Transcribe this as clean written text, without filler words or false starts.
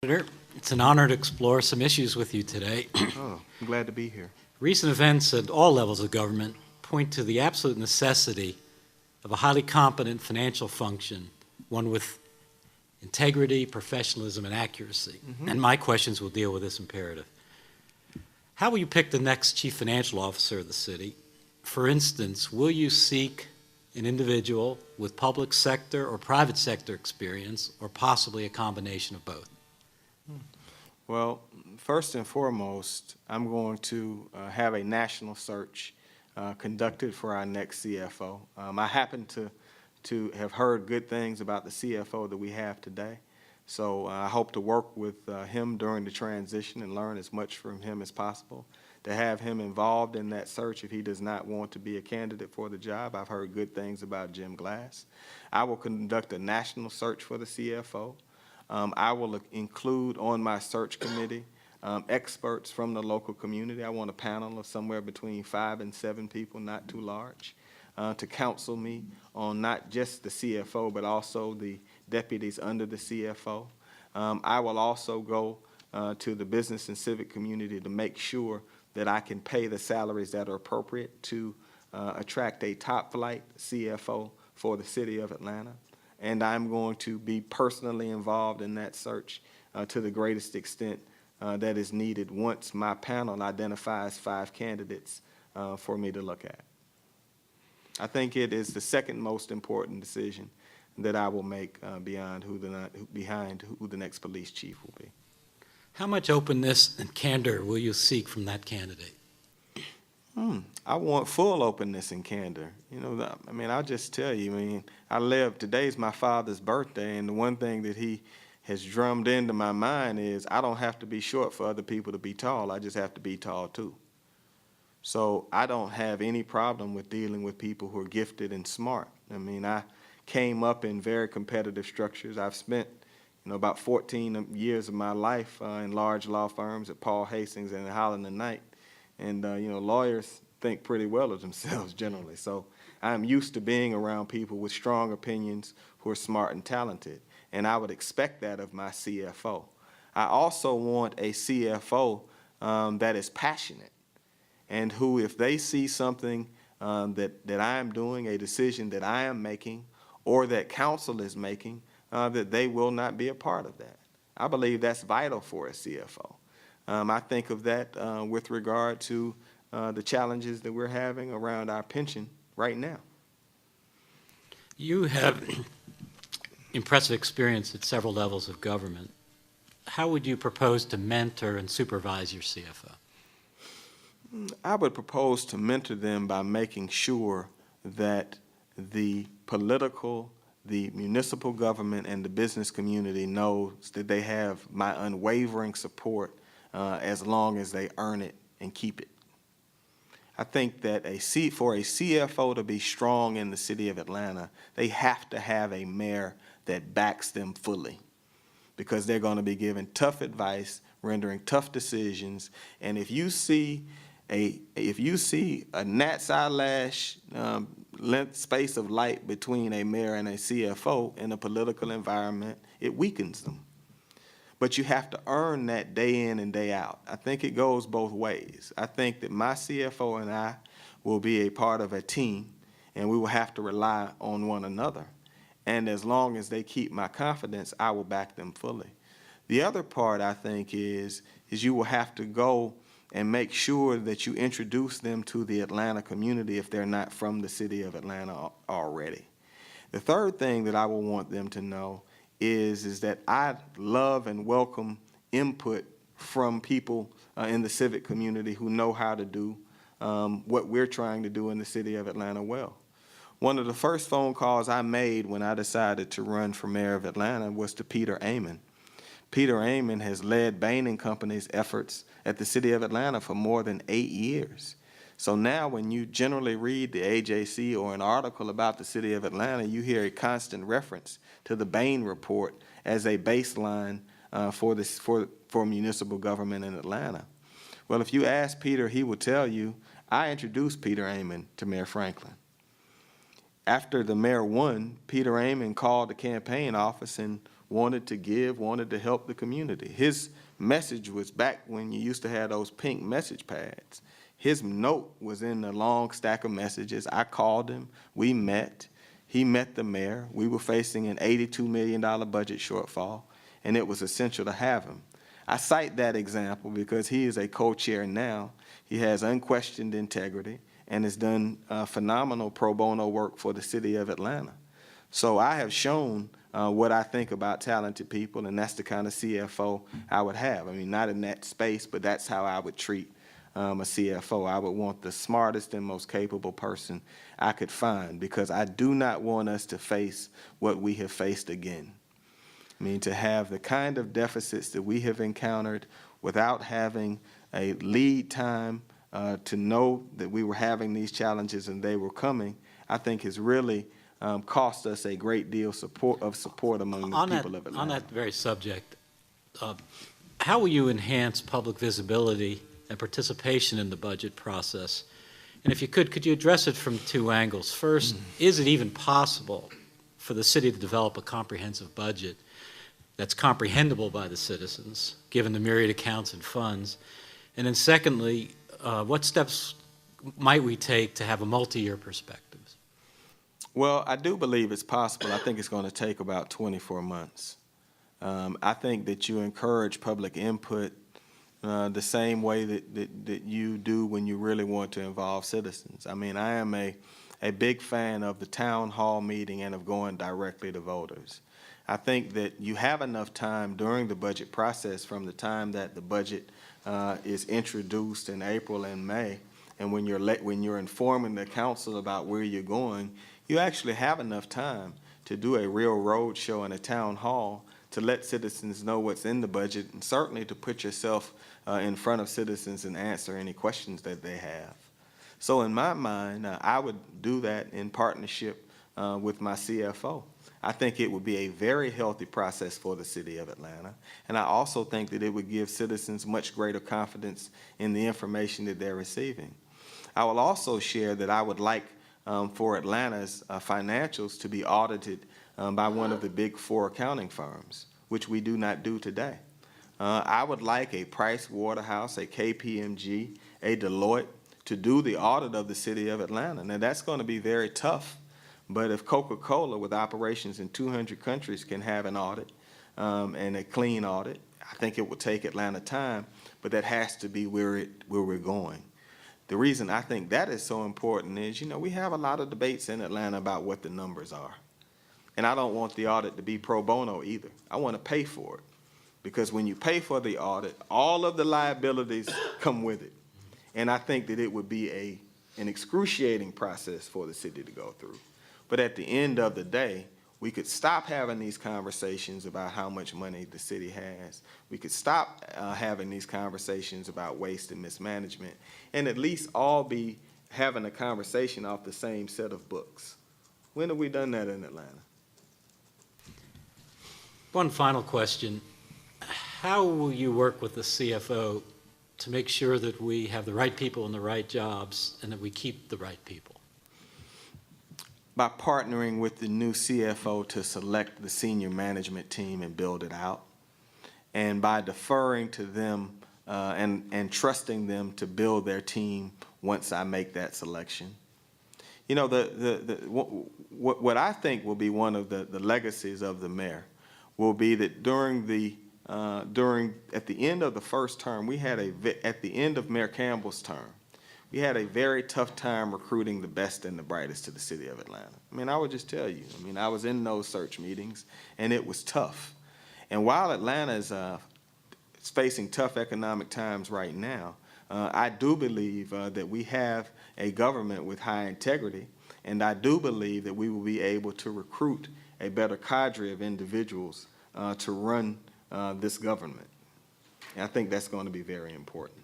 Senator, it's an honor to explore some issues with you today. Oh, I'm glad to be here. Recent events at all levels of government point to the absolute necessity of a highly competent financial function, one with integrity, professionalism, and accuracy. And my questions will deal with this imperative. How will you pick the next chief financial officer of the city? For instance, will you seek an individual with public sector or private sector experience, or possibly a combination of both? Well, first and foremost, I'm going to have a national search conducted for our next CFO. I happen to have heard good things about the CFO that we have today, so I hope to work with him during the transition and learn as much from him as possible. To have him involved in that search if he does not want to be a candidate for the job. I've heard good things about Jim Glass. I will conduct a national search for the CFO. I will include on my search committee experts from the local community. I want a panel of somewhere between 5 and 7 people, not too large, to counsel me on not just the CFO, but also the deputies under the CFO. I will also go to the business and civic community to make sure that I can pay the salaries that are appropriate to attract a top-flight CFO for the city of Atlanta. And I'm going to be personally involved in that search to the greatest extent that is needed once my panel identifies 5 candidates for me to look at. I think it is the second most important decision that I will make behind who the next police chief will be. How much openness and candor will you seek from that candidate? I want full openness and candor. You know, I mean, I'll just tell you, today's my father's birthday, and the one thing that he has drummed into my mind is I don't have to be short for other people to be tall. I just have to be tall too. So I don't have any problem with dealing with people who are gifted and smart. I mean, I came up in very competitive structures. I've spent about 14 years of my life in large law firms at Paul Hastings and at Holland and Knight. And, lawyers think pretty well of themselves generally. So I'm used to being around people with strong opinions who are smart and talented. And I would expect that of my CFO. I also want a CFO that is passionate and who, if they see something that I am doing, a decision that I am making, or that council is making, that they will not be a part of that. I believe that's vital for a CFO. I think of that with regard to the challenges that we're having around our pension right now. You have impressive experience at several levels of government. How would you propose to mentor and supervise your CFO? I would propose to mentor them by making sure that the political, the municipal government, and the business community knows that they have my unwavering support as long as they earn it and keep it. I think that for a CFO to be strong in the city of Atlanta, they have to have a mayor that backs them fully, because they're going to be giving tough advice, rendering tough decisions, and if you see a gnat's eyelash length space of light between a mayor and a CFO in a political environment, it weakens them. But you have to earn that day in and day out. I think it goes both ways. I think that my CFO and I will be a part of a team, and we will have to rely on one another. And as long as they keep my confidence, I will back them fully. The other part, I think, is you will have to go and make sure that you introduce them to the Atlanta community if they're not from the city of Atlanta already. The third thing that I will want them to know is that I love and welcome input from people in the civic community who know how to do what we're trying to do in the city of Atlanta well. One of the first phone calls I made when I decided to run for mayor of Atlanta was to Peter Amon. Peter Amon has led Bain & Company's efforts at the city of Atlanta for more than 8 years. So now when you generally read the AJC or an article about the city of Atlanta, you hear a constant reference to the Bain report as a baseline for municipal government in Atlanta. Well, if you ask Peter, he will tell you, I introduced Peter Amon to Mayor Franklin. After the mayor won, Peter Amon called the campaign office and wanted to give, wanted to help the community. His message was back when you used to have those pink message pads. His note was in the long stack of messages. I called him. We met. He met the mayor. We were facing an $82 million budget shortfall, and it was essential to have him. I cite that example because he is a co-chair now. He has unquestioned integrity and has done phenomenal pro bono work for the city of Atlanta. So I have shown what I think about talented people, and that's the kind of CFO I would have. I mean, not in that space, but that's how I would treat a CFO. I would want the smartest and most capable person I could find, because I do not want us to face what we have faced again. I mean, to have the kind of deficits that we have encountered without having a lead time to know that we were having these challenges and they were coming, I think has really cost us a great deal of support among the people of Atlanta. On that very subject, how will you enhance public visibility and participation in the budget process? And if you could you address it from two angles? First, is it even possible for the city to develop a comprehensive budget that's comprehensible by the citizens, given the myriad accounts and funds? And then secondly, what steps might we take to have a multi-year perspective? Well, I do believe it's possible. I think it's going to take about 24 months. I think that you encourage public input the same way that you do when you really want to involve citizens. I mean, I am a big fan of the town hall meeting and of going directly to voters. I think that you have enough time during the budget process, from the time that the budget is introduced in April and May, and when you're informing the council about where you're going, you actually have enough time to do a real road show in a town hall to let citizens know what's in the budget, and certainly to put yourself in front of citizens and answer any questions that they have. So in my mind, I would do that in partnership with my CFO. I think it would be a very healthy process for the city of Atlanta, and I also think that it would give citizens much greater confidence in the information that they're receiving. I will also share that I would like for Atlanta's financials to be audited by one of the big four accounting firms, which we do not do today. I would like a Price Waterhouse, a KPMG, a Deloitte to do the audit of the city of Atlanta. Now, that's going to be very tough, but if Coca-Cola, with operations in 200 countries, can have an audit and a clean audit, I think it will take Atlanta time, but that has to be where we're going. The reason I think that is so important is, you know, we have a lot of debates in Atlanta about what the numbers are. And I don't want the audit to be pro bono either. I want to pay for it. Because when you pay for the audit, all of the liabilities come with it. And I think that it would be an excruciating process for the city to go through. But at the end of the day, we could stop having these conversations about how much money the city has. We could stop having these conversations about waste and mismanagement, and at least all be having a conversation off the same set of books. When have we done that in Atlanta? One final question. How will you work with the CFO to make sure that we have the right people in the right jobs and that we keep the right people? By partnering with the new CFO to select the senior management team and build it out, and by deferring to them and trusting them to build their team once I make that selection. You know, what I think will be one of the legacies of the mayor will be that at the end of the first term, at the end of Mayor Campbell's term, we had a very tough time recruiting the best and the brightest to the city of Atlanta. I mean, I would just tell you, I mean, I was in those search meetings, and it was tough. And while Atlanta is facing tough economic times right now, I do believe that we have a government with high integrity, and I do believe that we will be able to recruit a better cadre of individuals to run this government. And I think that's going to be very important.